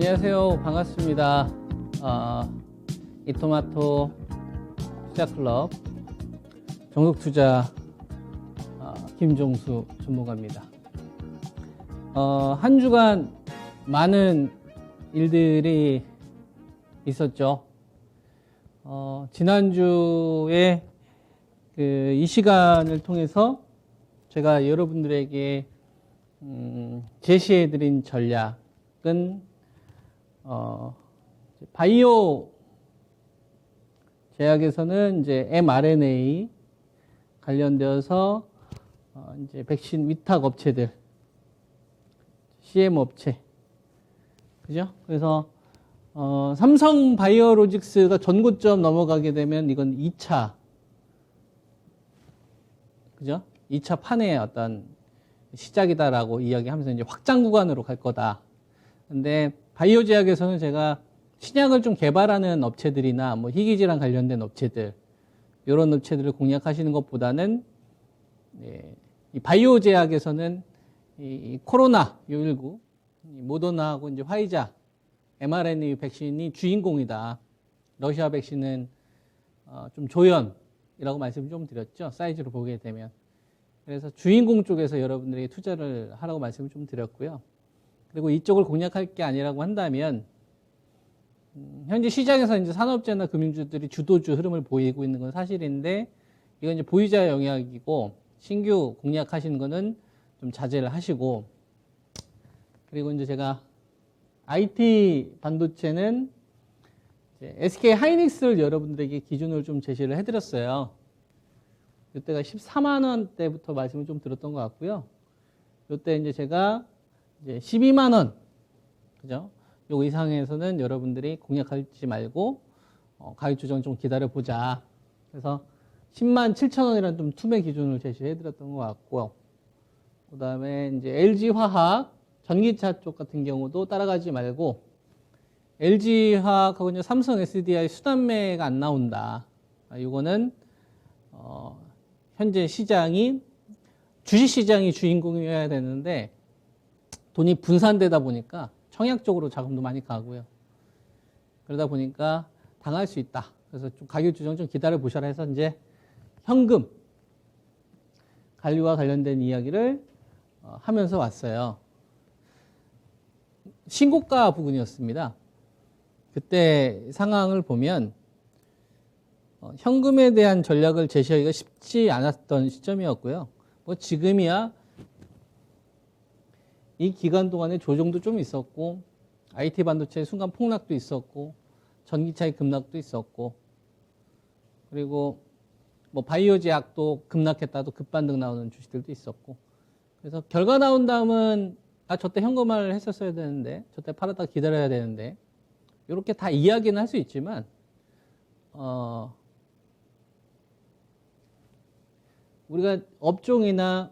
안녕하세요. 반갑습니다. 이토마토 투자클럽 종속투자 김종수 전문가입니다. 한 주간 많은 일들이 있었죠. 지난주에 이 시간을 통해서 제가 여러분들에게 제시해드린 전략은 바이오 제약에서는 이제 mRNA 관련되어서 이제 백신 위탁 업체들, CM 업체, 그죠? 그래서 삼성 바이오로직스가 전고점 넘어가게 되면 이건 2차, 그죠? 2차 판의 어떤 시작이다라고 이야기하면서 이제 확장 구간으로 갈 거다. 근데 바이오 제약에서는 제가 신약을 좀 개발하는 업체들이나 뭐 희귀질환 관련된 업체들, 이런 업체들을 공략하시는 것보다는 이 바이오 제약에서는 이 코로나 19, 모더나하고 이제 화이자 mRNA 백신이 주인공이다. 러시아 백신은 좀 조연이라고 말씀을 좀 드렸죠. 사이즈로 보게 되면. 그래서 주인공 쪽에서 여러분들에게 투자를 하라고 말씀을 좀 드렸고요. 그리고 이쪽을 공략할 게 아니라고 한다면 현재 시장에서 이제 산업재나 금융주들이 주도주 흐름을 보이고 있는 건 사실인데 이건 이제 보유자 영역이고 신규 공략하시는 거는 좀 자제를 하시고, 그리고 이제 제가 IT 반도체는 이제 SK 하이닉스를 여러분들에게 기준을 좀 제시를 해드렸어요. 이때가 14만 원대부터 말씀을 좀 들었던 것 같고요. 이때 이제 제가 이제 12만 원, 그죠? 요 이상에서는 여러분들이 공략하지 말고 가격 조정 좀 기다려 보자. 그래서 10만 7천 원이라는 좀 투매 기준을 제시해 드렸던 것 같고, 그 다음에 이제 LG 화학 전기차 쪽 같은 경우도 따라가지 말고, LG 화학하고 이제 삼성 SDI 수단매가 안 나온다. 이거는 현재 시장이 주식 시장이 주인공이어야 되는데 돈이 분산되다 보니까 청약 쪽으로 자금도 많이 가고요. 그러다 보니까 당할 수 있다. 그래서 좀 가격 조정 좀 기다려 보셔라 해서 이제 현금 관리와 관련된 이야기를 하면서 왔어요. 신고가 부분이었습니다. 그때 상황을 보면 현금에 대한 전략을 제시하기가 쉽지 않았던 시점이었고요. 뭐 지금이야 이 기간 동안에 조정도 좀 있었고, IT 반도체의 순간 폭락도 있었고, 전기차의 급락도 있었고, 그리고 뭐 바이오 제약도 급락했다도 급반등 나오는 주식들도 있었고, 그래서 결과 나온 다음은 저때 현금화를 했었어야 되는데, 저때 팔았다 기다려야 되는데, 이렇게 다 이야기는 할 수 있지만 우리가 업종이나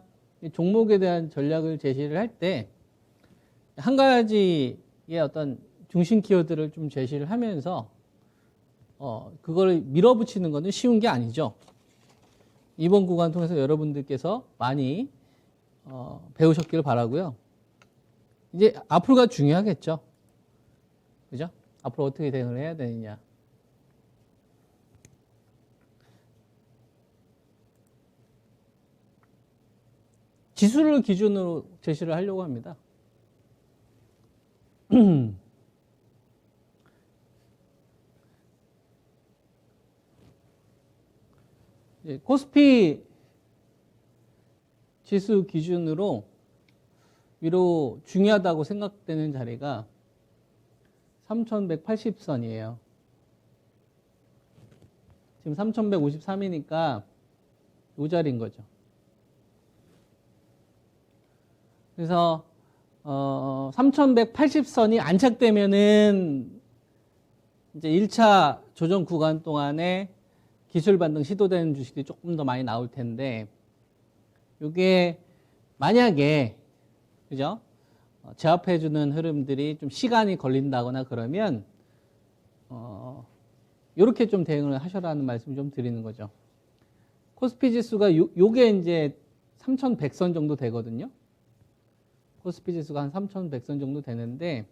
종목에 대한 전략을 제시를 할 때 한 가지의 어떤 중심 키워드를 좀 제시를 하면서 그걸 밀어붙이는 것은 쉬운 게 아니죠. 이번 구간 통해서 여러분들께서 많이 배우셨기를 바라고요. 이제 앞으로가 중요하겠죠. 그죠? 앞으로 어떻게 대응을 해야 되느냐. 지수를 기준으로 제시를 하려고 합니다. 코스피 지수 기준으로 위로 중요하다고 생각되는 자리가 3180선이에요. 지금 3153이니까 이 자리인 거죠. 그래서 3180선이 안착되면은 이제 1차 조정 구간 동안에 기술 반등 시도되는 주식들이 조금 더 많이 나올 텐데, 이게 만약에 그죠? 제압해주는 흐름들이 좀 시간이 걸린다거나 그러면 이렇게 좀 대응을 하셔라는 말씀 좀 드리는 거죠. 코스피 지수가 요게 이제 3100선 정도 되거든요. 코스피 지수가 한 3100선 정도 되는데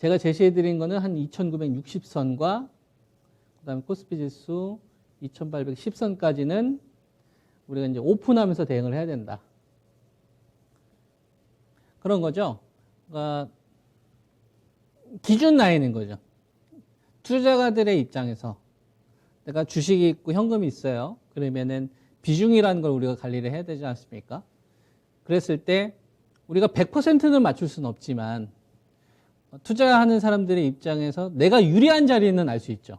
제가 제시해드린 거는 한 2960선과 그다음에 코스피 지수 2810선까지는 우리가 이제 오픈하면서 대응을 해야 된다. 그런 거죠. 그러니까 기준 라인인 거죠. 투자가들의 입장에서 내가 주식이 있고 현금이 있어요. 그러면은 비중이라는 걸 우리가 관리를 해야 되지 않습니까? 그랬을 때 우리가 100%는 맞출 수는 없지만 투자하는 사람들의 입장에서 내가 유리한 자리는 알 수 있죠.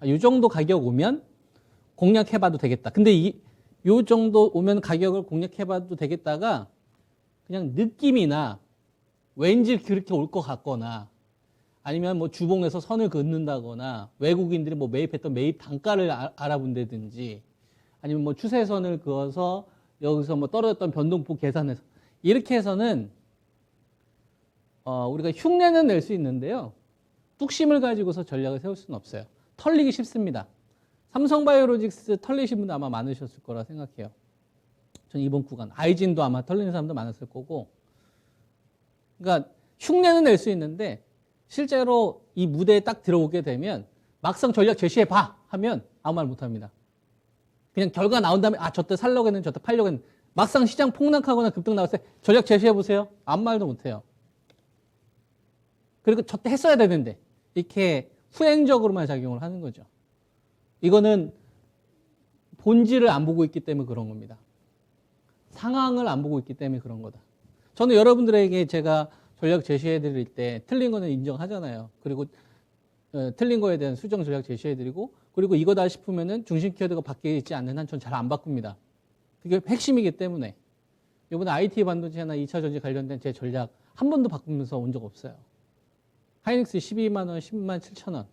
이 정도 가격 오면 공략해봐도 되겠다. 근데 이 정도 오면 가격을 공략해봐도 되겠다가 그냥 느낌이나 왠지 그렇게 올 것 같거나 아니면 뭐 주봉에서 선을 긋는다거나 외국인들이 뭐 매입했던 매입 단가를 알아본다든지 아니면 뭐 추세선을 그어서 여기서 뭐 떨어졌던 변동폭 계산해서 이렇게 해서는 우리가 흉내는 낼 수 있는데요. 뚝심을 가지고서 전략을 세울 수는 없어요. 털리기 쉽습니다. 삼성바이오로직스 털리신 분도 아마 많으셨을 거라 생각해요. 전 이번 구간 아이진도 아마 털리는 사람도 많았을 거고. 그러니까 흉내는 낼 수 있는데 실제로 이 무대에 딱 들어오게 되면 막상 전략 제시해봐 하면 아무 말 못합니다. 그냥 결과 나온 다음에 저때 살려고 했는데 저때 팔려고 했는데 막상 시장 폭락하거나 급등 나왔을 때 전략 제시해보세요. 아무 말도 못해요. 그리고 저때 했어야 되는데 이렇게 후행적으로만 작용을 하는 거죠. 이거는 본질을 안 보고 있기 때문에 그런 겁니다. 상황을 안 보고 있기 때문에 그런 거다. 저는 여러분들에게 제가 전략 제시해 드릴 때 틀린 거는 인정하잖아요. 그리고 틀린 거에 대한 수정 전략 제시해 드리고 그리고 이거다 싶으면은 중심 키워드가 바뀌지 않는 한 전 잘 안 바꿉니다. 그게 핵심이기 때문에 이번에 IT 반도체나 2차 전지 관련된 제 전략 한 번도 바꾸면서 온 적 없어요. 하이닉스 12만 원, 10만 7천 원.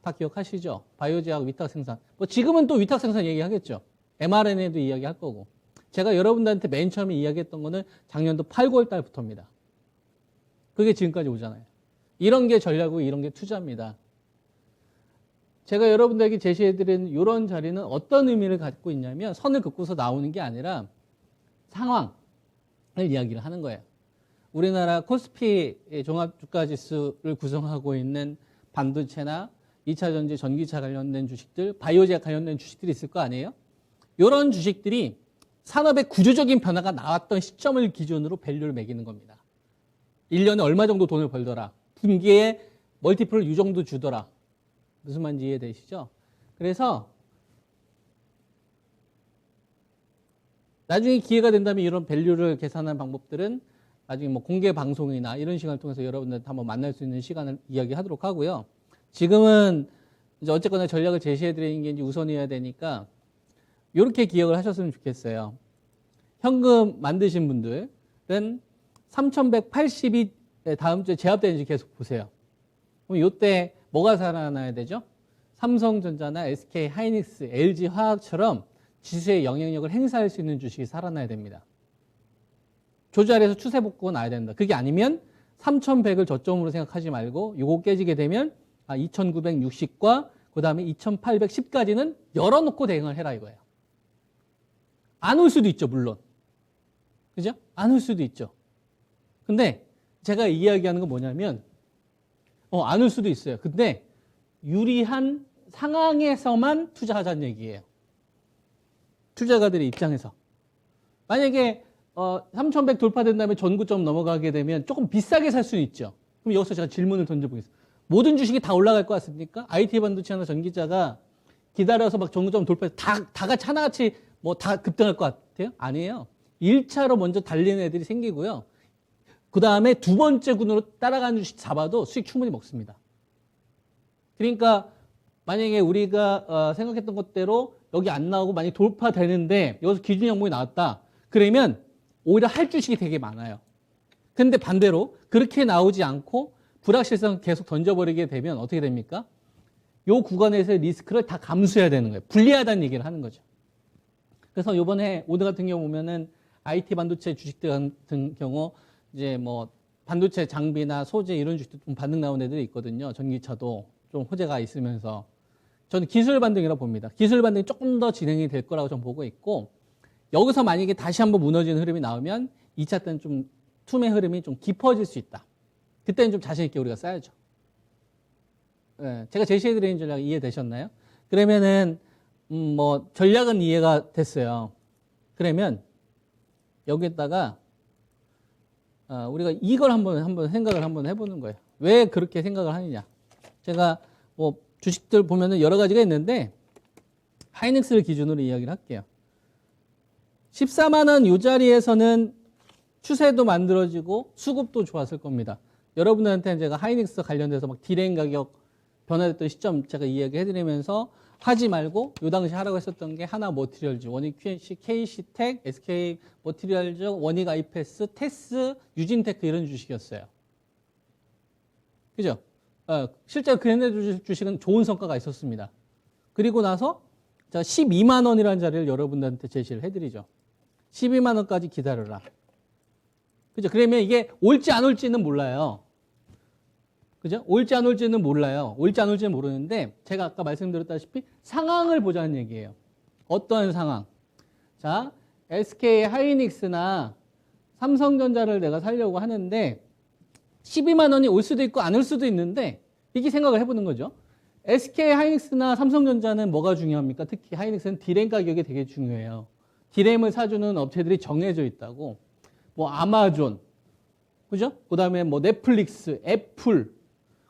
다 기억하시죠? 바이오제약 위탁 생산. 뭐 지금은 또 위탁 생산 얘기하겠죠. mRNA도 이야기할 거고. 제가 여러분들한테 맨 처음에 이야기했던 거는 작년도 8, 9월 달부터입니다. 그게 지금까지 오잖아요. 이런 게 전략이고 이런 게 투자입니다. 제가 여러분들에게 제시해드린 이런 자리는 어떤 의미를 갖고 있냐면 선을 긋고서 나오는 게 아니라 상황을 이야기를 하는 거예요. 우리나라 코스피 종합주가지수를 구성하고 있는 반도체나 2차 전지, 전기차 관련된 주식들, 바이오제약 관련된 주식들이 있을 거 아니에요? 이런 주식들이 산업의 구조적인 변화가 나왔던 시점을 기준으로 밸류를 매기는 겁니다. 1년에 얼마 정도 돈을 벌더라. 분기에 멀티플을 이 정도 주더라. 무슨 말인지 이해되시죠? 그래서 나중에 기회가 된다면 이런 밸류를 계산하는 방법들은 나중에 뭐 공개 방송이나 이런 시간을 통해서 여러분들한테 한번 만날 수 있는 시간을 이야기하도록 하고요. 지금은 이제 어쨌거나 전략을 제시해 드리는 게 이제 우선이어야 되니까 이렇게 기억을 하셨으면 좋겠어요. 현금 만드신 분들은 3180이 다음 주에 제압되는지 계속 보세요. 그럼 이때 뭐가 살아나야 되죠? 삼성전자나 SK 하이닉스, LG 화학처럼 지수의 영향력을 행사할 수 있는 주식이 살아나야 됩니다. 조자리에서 추세 복구가 나야 된다. 그게 아니면 3100을 저점으로 생각하지 말고 요거 깨지게 되면 2960과 그 다음에 2810까지는 열어놓고 대응을 해라 이거예요. 안 올 수도 있죠, 물론. 그죠? 안 올 수도 있죠. 근데 제가 이야기하는 건 뭐냐면 안 올 수도 있어요. 근데 유리한 상황에서만 투자하자는 얘기예요. 투자가들의 입장에서. 만약에 3100 돌파된 다음에 전고점 넘어가게 되면 조금 비싸게 살 수는 있죠. 그럼 여기서 제가 질문을 던져보겠습니다. 모든 주식이 다 올라갈 것 같습니까? IT 반도체나 전기자가 기다려서 막 전고점 돌파해서 다 같이 하나같이 뭐 다 급등할 것 같아요? 아니에요. 1차로 먼저 달리는 애들이 생기고요. 그 다음에 두 번째 군으로 따라가는 주식 잡아도 수익 충분히 먹습니다. 그러니까 만약에 우리가 생각했던 것대로 여기 안 나오고 만약에 돌파되는데 여기서 기준 항목이 나왔다. 그러면 오히려 할 주식이 되게 많아요. 근데 반대로 그렇게 나오지 않고 불확실성 계속 던져버리게 되면 어떻게 됩니까? 요 구간에서의 리스크를 다 감수해야 되는 거예요. 불리하다는 얘기를 하는 거죠. 그래서 요번에 오늘 같은 경우 보면은 IT 반도체 주식들 같은 경우 이제 뭐 반도체 장비나 소재 이런 주식도 좀 반등 나온 애들이 있거든요. 전기차도 좀 호재가 있으면서 저는 기술 반등이라고 봅니다. 기술 반등이 조금 더 진행이 될 거라고 좀 보고 있고 여기서 만약에 다시 한번 무너지는 흐름이 나오면 2차 때는 좀 투매 흐름이 좀 깊어질 수 있다. 그때는 좀 자신 있게 우리가 써야죠. 예, 제가 제시해드린 전략 이해되셨나요? 그러면은 뭐 전략은 이해가 됐어요. 그러면 여기에다가 우리가 이걸 한번 생각을 한번 해보는 거예요. 왜 그렇게 생각을 하느냐? 제가 뭐 주식들 보면은 여러 가지가 있는데 하이닉스를 기준으로 이야기를 할게요. 14만 원 이 자리에서는 추세도 만들어지고 수급도 좋았을 겁니다. 여러분들한테 제가 하이닉스 관련돼서 막 디레인 가격 변화됐던 시점 제가 이야기해드리면서 하지 말고 요 당시 하라고 했었던 게 하나 머티리얼즈, 원익 QNC, KC텍, SK 머티리얼즈, 원익 아이패스, 테스, 유진테크 이런 주식이었어요. 그죠? 실제 그 얘네 주식은 좋은 성과가 있었습니다. 그리고 나서 제가 12만 원이라는 자리를 여러분들한테 제시를 해드리죠. 12만 원까지 기다려라. 그죠? 그러면 이게 올지 안 올지는 몰라요. 그죠? 올지 안 올지는 몰라요. 올지 안 올지는 모르는데 제가 아까 말씀드렸다시피 상황을 보자는 얘기예요. 어떤 상황? 자, SK 하이닉스나 삼성전자를 내가 살려고 하는데 12만 원이 올 수도 있고 안 올 수도 있는데 이렇게 생각을 해보는 거죠. SK 하이닉스나 삼성전자는 뭐가 중요합니까? 특히 하이닉스는 디램 가격이 되게 중요해요. 디램을 사주는 업체들이 정해져 있다고. 뭐 아마존, 그죠? 그 다음에 뭐 넷플릭스, 애플,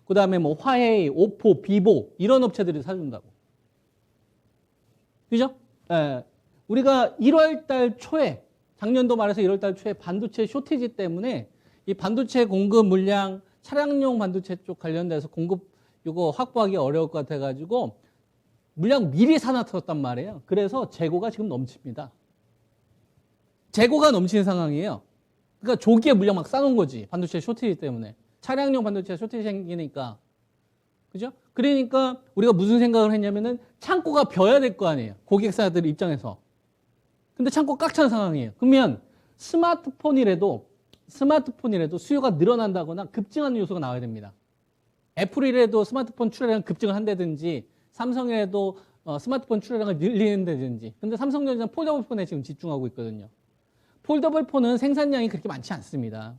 그 다음에 뭐 화웨이, 오포, 비보 이런 업체들이 사준다고. 그죠? 우리가 1월 달 초에 작년도 말해서 1월 달 초에 반도체 쇼티지 때문에 이 반도체 공급 물량 차량용 반도체 쪽 관련돼서 공급 이거 확보하기 어려울 것 같아가지고 물량 미리 사놨었단 말이에요. 그래서 재고가 지금 넘칩니다. 재고가 넘치는 상황이에요. 그러니까 조기에 물량 막 싸놓은 거지. 반도체 쇼티지 때문에. 차량용 반도체 쇼티지 생기니까. 그죠? 그러니까 우리가 무슨 생각을 했냐면은 창고가 비어야 될 거 아니에요. 고객사들 입장에서. 근데 창고 꽉 찬 상황이에요. 그러면 스마트폰이라도 수요가 늘어난다거나 급증하는 요소가 나와야 됩니다. 애플이라도 스마트폰 출하량 급증을 한다든지 삼성이라도 스마트폰 출하량을 늘리는다든지. 근데 삼성전자는 폴더블 폰에 지금 집중하고 있거든요. 폴더블 폰은 생산량이 그렇게 많지 않습니다.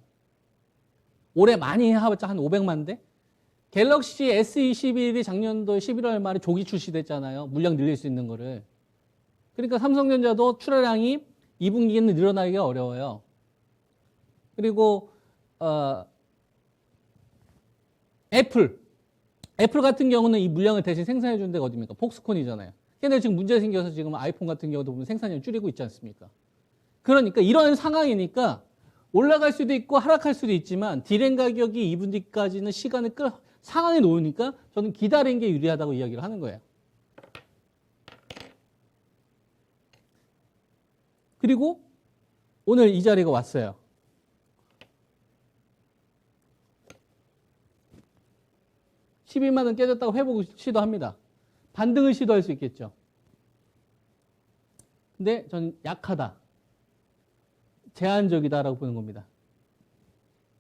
올해 많이 해봤자 한 500만 대? 갤럭시 S21이 작년도 11월 말에 조기 출시됐잖아요. 물량 늘릴 수 있는 거를. 그러니까 삼성전자도 출하량이 2분기에는 늘어나기가 어려워요. 그리고 애플 같은 경우는 이 물량을 대신 생산해 주는 데가 어디입니까? 폭스콘이잖아요. 근데 지금 문제 생겨서 지금 아이폰 같은 경우도 보면 생산량을 줄이고 있지 않습니까? 그러니까 이런 상황이니까 올라갈 수도 있고 하락할 수도 있지만 디램 가격이 2분 뒤까지는 시간을 상황에 놓으니까 저는 기다린 게 유리하다고 이야기를 하는 거예요. 그리고 오늘 이 자리가 왔어요. (12만 원) 깨졌다고 회복을 시도합니다. 반등을 시도할 수 있겠죠. 근데 저는 약하다. 제한적이다라고 보는 겁니다.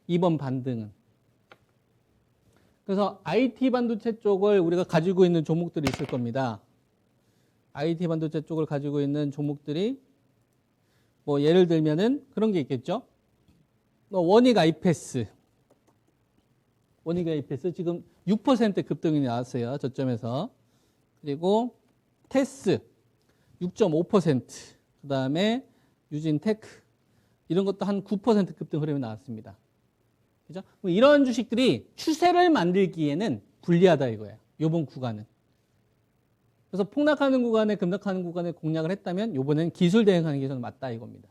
이번 반등은. 그래서 IT 반도체 쪽을 우리가 가지고 있는 종목들이 있을 겁니다. IT 반도체 쪽을 가지고 있는 종목들이 뭐 예를 들면은 그런 게 있겠죠. 원익 아이패스 지금 6% 급등이 나왔어요. 저점에서. 그리고 테스 6.5%, 그 다음에 유진테크 이런 것도 한 9% 급등 흐름이 나왔습니다. 그죠? 이런 주식들이 추세를 만들기에는 불리하다 이거예요. 이번 구간은. 그래서 폭락하는 구간에 급락하는 구간에 공략을 했다면 이번엔 기술 대응하는 게 저는 맞다 이겁니다.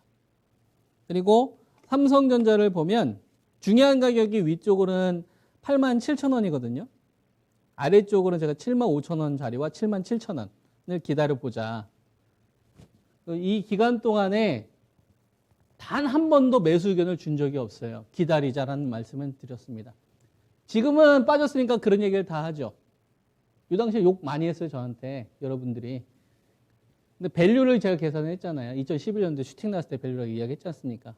그리고 삼성전자를 보면 중요한 가격이 위쪽으로는 87,000원이거든요. 아래쪽으로는 제가 75,000원 자리와 77,000원을 기다려보자. 이 기간 동안에 단 한 번도 매수 의견을 준 적이 없어요. 기다리자라는 말씀을 드렸습니다. 지금은 빠졌으니까 그런 얘기를 다 하죠. 이 당시에 욕 많이 했어요, 저한테, 여러분들이. 근데 밸류를 제가 계산했잖아요. 2011년도에 슈팅 났을 때 밸류라고 이야기했지 않습니까?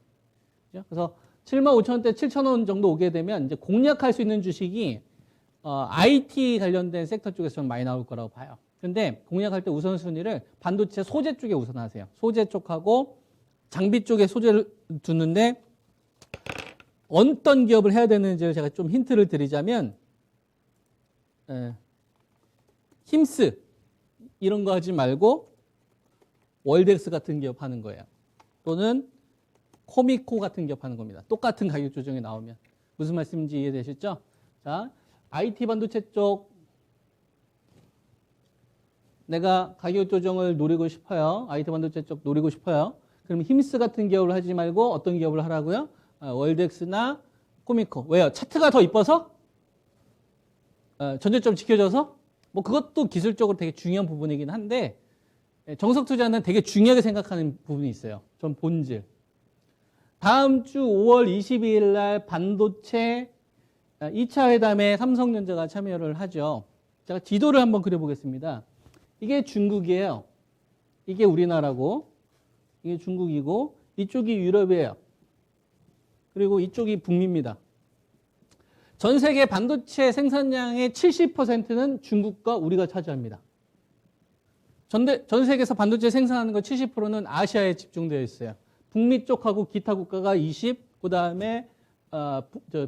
그죠? 그래서 75,000원대 7,000원 정도 오게 되면 이제 공략할 수 있는 주식이 IT 관련된 섹터 쪽에서 좀 많이 나올 거라고 봐요. 근데 공략할 때 우선순위를 반도체 소재 쪽에 우선 하세요. 소재 쪽하고 장비 쪽에 소재를 두는데 어떤 기업을 해야 되는지를 제가 좀 힌트를 드리자면 힘스 이런 거 하지 말고 월덱스 같은 기업 하는 거예요. 또는 코미코 같은 기업 하는 겁니다. 똑같은 가격 조정이 나오면. 무슨 말씀인지 이해되셨죠? 자, IT 반도체 쪽 내가 가격 조정을 노리고 싶어요. IT 반도체 쪽 노리고 싶어요. 그럼 힘스 같은 기업을 하지 말고 어떤 기업을 하라고요? 월덱스나 코미코. 왜요? 차트가 더 이뻐서? 전저점 지켜져서? 뭐 그것도 기술적으로 되게 중요한 부분이긴 한데 정석 투자는 되게 중요하게 생각하는 부분이 있어요. 전 본질. 다음 주 5월 22일 날 반도체 2차 회담에 삼성전자가 참여를 하죠. 제가 지도를 한번 그려보겠습니다. 이게 중국이에요. 이게 우리나라고, 이게 중국이고, 이쪽이 유럽이에요. 그리고 이쪽이 북미입니다. 전 세계 반도체 생산량의 70%는 중국과 우리가 차지합니다. 전 세계에서 반도체 생산하는 거 70%는 아시아에 집중되어 있어요. 북미 쪽하고 기타 국가가 20, 그 다음에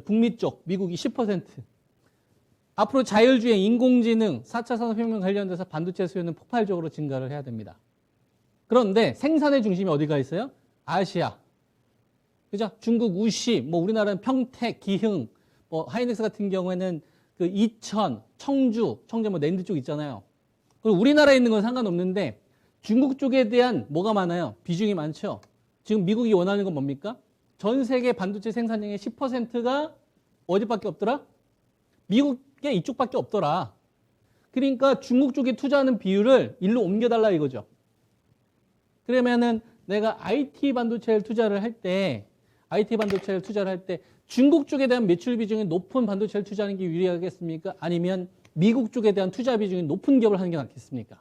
북미 쪽, 미국이 10%. 앞으로 자율주행, 인공지능, 4차 산업혁명 관련돼서 반도체 수요는 폭발적으로 증가를 해야 됩니다. 그런데 생산의 중심이 어디가 있어요? 아시아. 그죠? 중국 우시, 뭐 우리나라는 평택, 기흥, 뭐 하이닉스 같은 경우에는 그 이천, 청주 뭐 랜드 쪽 있잖아요. 그리고 우리나라에 있는 건 상관없는데 중국 쪽에 대한 뭐가 많아요? 비중이 많죠. 지금 미국이 원하는 건 뭡니까? 전 세계 반도체 생산량의 10%가 어디밖에 없더라? 미국에 이쪽밖에 없더라. 그러니까 중국 쪽에 투자하는 비율을 일로 옮겨달라 이거죠. 그러면은 내가 IT 반도체를 투자를 할 때 중국 쪽에 대한 매출 비중이 높은 반도체를 투자하는 게 유리하겠습니까? 아니면 미국 쪽에 대한 투자 비중이 높은 기업을 하는 게 낫겠습니까?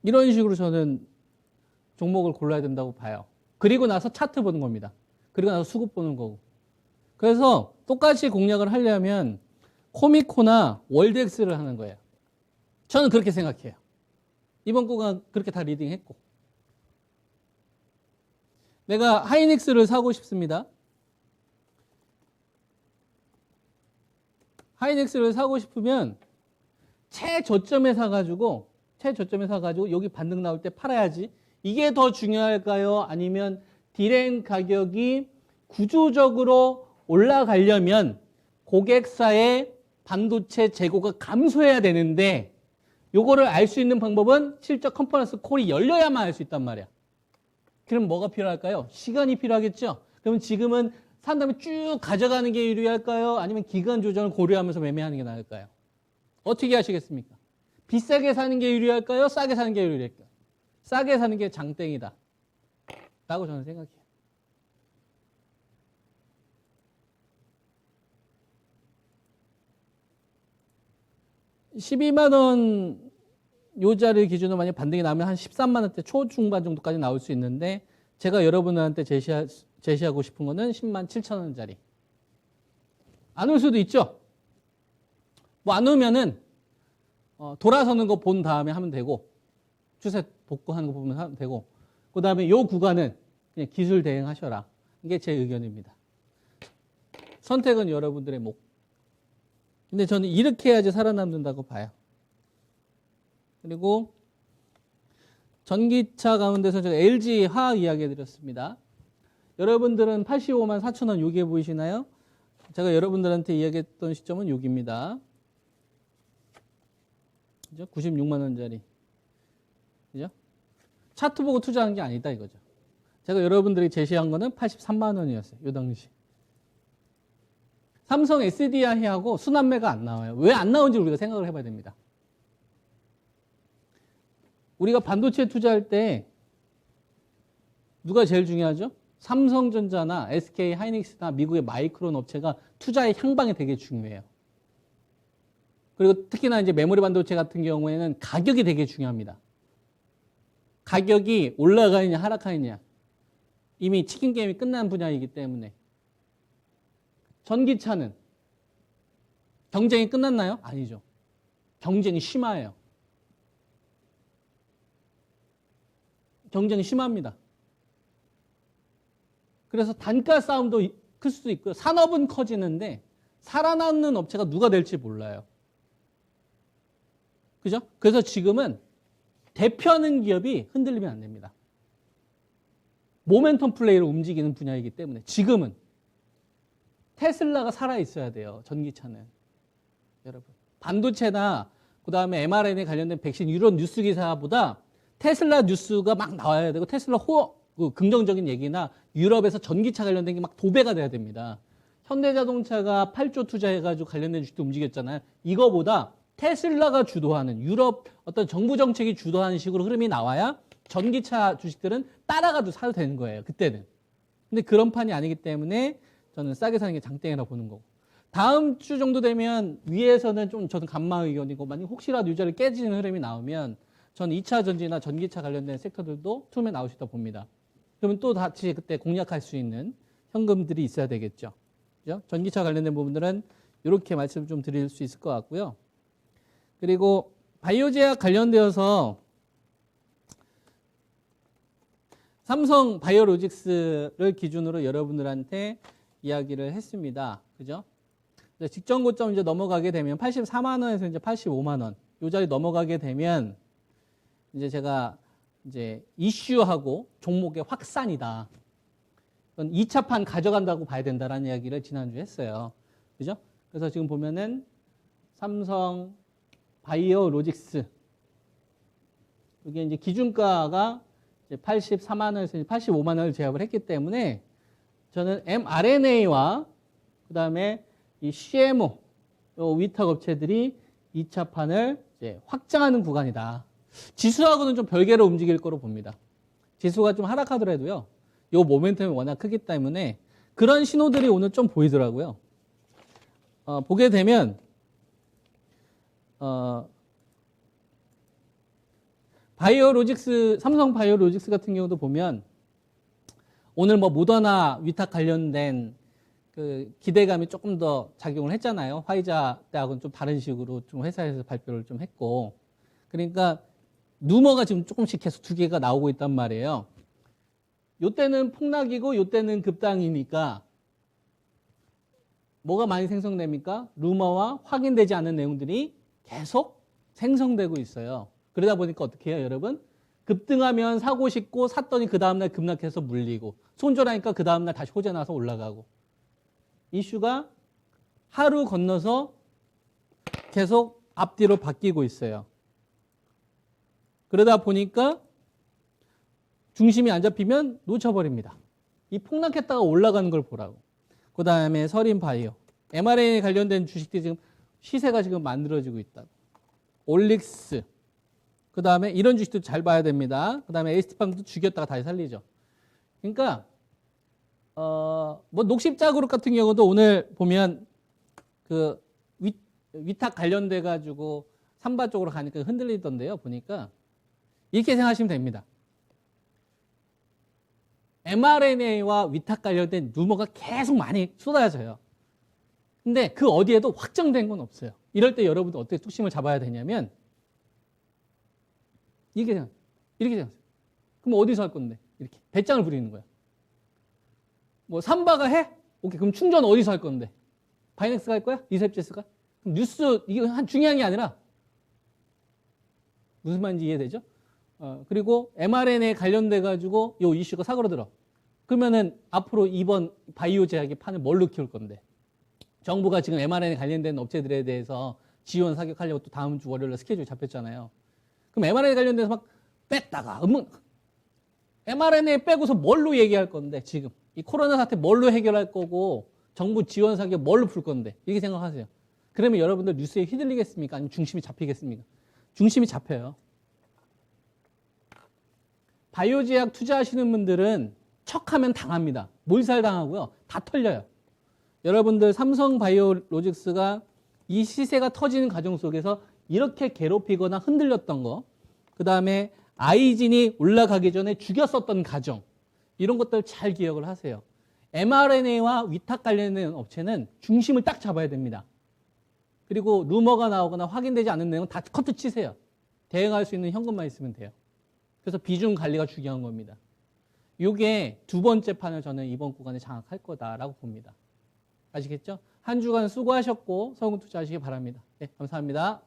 이런 식으로 저는 종목을 골라야 된다고 봐요. 그리고 나서 차트 보는 겁니다. 그리고 나서 수급 보는 거고. 그래서 똑같이 공략을 하려면 코미코나 월덱스를 하는 거예요. 저는 그렇게 생각해요. 이번 거가 그렇게 다 리딩했고. 내가 하이닉스를 사고 싶습니다. 하이닉스를 사고 싶으면 최저점에 사가지고 여기 반등 나올 때 팔아야지. 이게 더 중요할까요? 아니면 디램 가격이 구조적으로 올라가려면 고객사의 반도체 재고가 감소해야 되는데 요거를 알 수 있는 방법은 실적 컨퍼런스 콜이 열려야만 알 수 있단 말이야. 그럼 뭐가 필요할까요? 시간이 필요하겠죠? 그러면 지금은 산 다음에 쭉 가져가는 게 유리할까요? 아니면 기간 조정을 고려하면서 매매하는 게 나을까요? 어떻게 하시겠습니까? 비싸게 사는 게 유리할까요? 싸게 사는 게 유리할까요? 싸게 사는 게 장땡이다 라고 저는 생각해요. $12만 요 자리 기준으로 만약 반등이 나면 한 13만 원대 초중반 정도까지 나올 수 있는데 제가 여러분들한테 제시하고 싶은 거는 10만 7천 원짜리. 안 올 수도 있죠. 뭐 안 오면은 돌아서는 거 본 다음에 하면 되고 추세 복구하는 거 보면 하면 되고 그 다음에 요 구간은 그냥 기술 대응하셔라. 이게 제 의견입니다. 선택은 여러분들의 목. 근데 저는 이렇게 해야지 살아남는다고 봐요. 그리고 전기차 가운데서 제가 LG 화학 이야기 해드렸습니다. 여러분들은 85만 4천 원 여기에 보이시나요? 제가 여러분들한테 이야기했던 시점은 여기입니다. 그죠? 96만 원짜리. 그죠? 차트 보고 투자한 게 아니다 이거죠. 제가 여러분들이 제시한 거는 83만 원이었어요. 이 당시. 삼성 SDI하고 순환매가 안 나와요. 왜 안 나오는지 우리가 생각을 해봐야 됩니다. 우리가 반도체 투자할 때 누가 제일 중요하죠? 삼성전자나 SK 하이닉스나 미국의 마이크론 업체가 투자의 향방이 되게 중요해요. 그리고 특히나 이제 메모리 반도체 같은 경우에는 가격이 되게 중요합니다. 가격이 올라가느냐 하락하느냐. 이미 치킨 게임이 끝난 분야이기 때문에. 전기차는 경쟁이 끝났나요? 아니죠. 경쟁이 심해요. 경쟁이 심합니다. 그래서 단가 싸움도 클 수도 있고요. 산업은 커지는데 살아남는 업체가 누가 될지 몰라요. 그죠? 그래서 지금은 대표하는 기업이 흔들리면 안 됩니다. 모멘텀 플레이로 움직이는 분야이기 때문에 지금은 테슬라가 살아있어야 돼요. 전기차는. 여러분. 반도체나 그다음에 mRNA 관련된 백신 이런 뉴스 기사보다 테슬라 뉴스가 막 나와야 되고 테슬라 그 긍정적인 얘기나 유럽에서 전기차 관련된 게 막 도배가 돼야 됩니다. 현대자동차가 8조 투자해가지고 관련된 주식도 움직였잖아요. 이거보다 테슬라가 주도하는 유럽 어떤 정부 정책이 주도하는 식으로 흐름이 나와야 전기차 주식들은 따라가도 사도 되는 거예요. 그때는. 근데 그런 판이 아니기 때문에 저는 싸게 사는 게 장땡이라고 보는 거고. 다음 주 정도 되면 위에서는 좀 저는 감마 의견이고 만약 혹시라도 유저를 깨지는 흐름이 나오면 저는 2차 전지나 전기차 관련된 섹터들도 툼에 나올 수 있다고 봅니다. 그러면 또 다시 그때 공략할 수 있는 현금들이 있어야 되겠죠. 그죠? 전기차 관련된 부분들은 이렇게 말씀 좀 드릴 수 있을 것 같고요. 그리고 바이오 제약 관련되어서 삼성 바이오로직스를 기준으로 여러분들한테 이야기를 했습니다. 그죠? 직전 고점 이제 넘어가게 되면 84만 원에서 이제 85만 원. 이 자리 넘어가게 되면 이제 제가 이제 이슈하고 종목의 확산이다. 그건 2차판 가져간다고 봐야 된다라는 이야기를 지난주에 했어요. 그죠? 그래서 지금 보면은 삼성 바이오로직스 이게 이제 기준가가 이제 84만 원에서 85만 원을 제압을 했기 때문에 저는 mRNA와 그다음에 이 CMO 위탁 업체들이 2차판을 이제 확장하는 구간이다. 지수하고는 좀 별개로 움직일 거로 봅니다. 지수가 좀 하락하더라도요. 이 모멘텀이 워낙 크기 때문에 그런 신호들이 오늘 좀 보이더라고요. 보게 되면 바이오로직스 삼성 바이오로직스 같은 경우도 보면 오늘 뭐 모더나 위탁 관련된 그 기대감이 조금 더 작용을 했잖아요. 화이자 때하고는 좀 다른 식으로 좀 회사에서 발표를 좀 했고. 그러니까 루머가 지금 조금씩 계속 두 개가 나오고 있단 말이에요. 요때는 폭락이고 요때는 급당이니까 뭐가 많이 생성됩니까? 루머와 확인되지 않은 내용들이 계속 생성되고 있어요. 그러다 보니까 어떻게 해요, 여러분? 급등하면 사고 싶고 샀더니 그 다음날 급락해서 물리고 손절하니까 그 다음날 다시 호재 나서 올라가고 이슈가 하루 건너서 계속 앞뒤로 바뀌고 있어요. 그러다 보니까 중심이 안 잡히면 놓쳐버립니다. 이 폭락했다가 올라가는 걸 보라고. 그 다음에 서린바이오, mRNA 관련된 주식들이 지금 시세가 지금 만들어지고 있다. 올릭스, 그 다음에 이런 주식도 잘 봐야 됩니다. 그 다음에 에이스티팜도 죽였다가 다시 살리죠. 그러니까 뭐 녹십자그룹 같은 경우도 오늘 보면 그 위탁 관련돼 가지고 삼바 쪽으로 가니까 흔들리던데요. 보니까 이렇게 생각하시면 됩니다. mRNA와 위탁 관련된 루머가 계속 많이 쏟아져요. 근데 그 어디에도 확정된 건 없어요. 이럴 때 여러분들 어떻게 뚝심을 잡아야 되냐면 이렇게 생각하세요. 그럼 어디서 할 건데? 이렇게 배짱을 부리는 거야. 뭐 삼바가 해? 오케이. 그럼 충전 어디서 할 건데? 바이넥스가 할 거야? 리셉제스가? 그럼 뉴스 이게 중요한 게 아니라 무슨 말인지 이해되죠? 그리고 mRNA 관련돼 가지고 이 이슈가 사고로들어. 그러면은 앞으로 이번 바이오 제약의 판을 뭘로 키울 건데? 정부가 지금 mRNA 관련된 업체들에 대해서 지원 사격하려고 또 다음 주 월요일에 스케줄 잡혔잖아요. 그럼 mRNA 관련돼서 막 뺐다가 mRNA 빼고서 뭘로 얘기할 건데 지금 이 코로나 사태 뭘로 해결할 거고 정부 지원 사격 뭘로 풀 건데 이렇게 생각하세요. 그러면 여러분들 뉴스에 휘둘리겠습니까? 아니면 중심이 잡히겠습니까? 중심이 잡혀요. 바이오 제약 투자하시는 분들은 척하면 당합니다. 몰살 당하고요. 다 털려요. 여러분들 삼성 바이오로직스가 이 시세가 터지는 과정 속에서 이렇게 괴롭히거나 흔들렸던 거, 그 다음에 아이진이 올라가기 전에 죽였었던 과정, 이런 것들 잘 기억을 하세요. mRNA와 위탁 관련된 업체는 중심을 딱 잡아야 됩니다. 그리고 루머가 나오거나 확인되지 않는 내용은 다 커트 치세요. 대응할 수 있는 현금만 있으면 돼요. 그래서 비중 관리가 중요한 겁니다. 요게 두 번째 판을 저는 이번 구간에 장악할 거다라고 봅니다. 아시겠죠? 한 주간 수고하셨고 성공 투자하시기 바랍니다. 네, 감사합니다.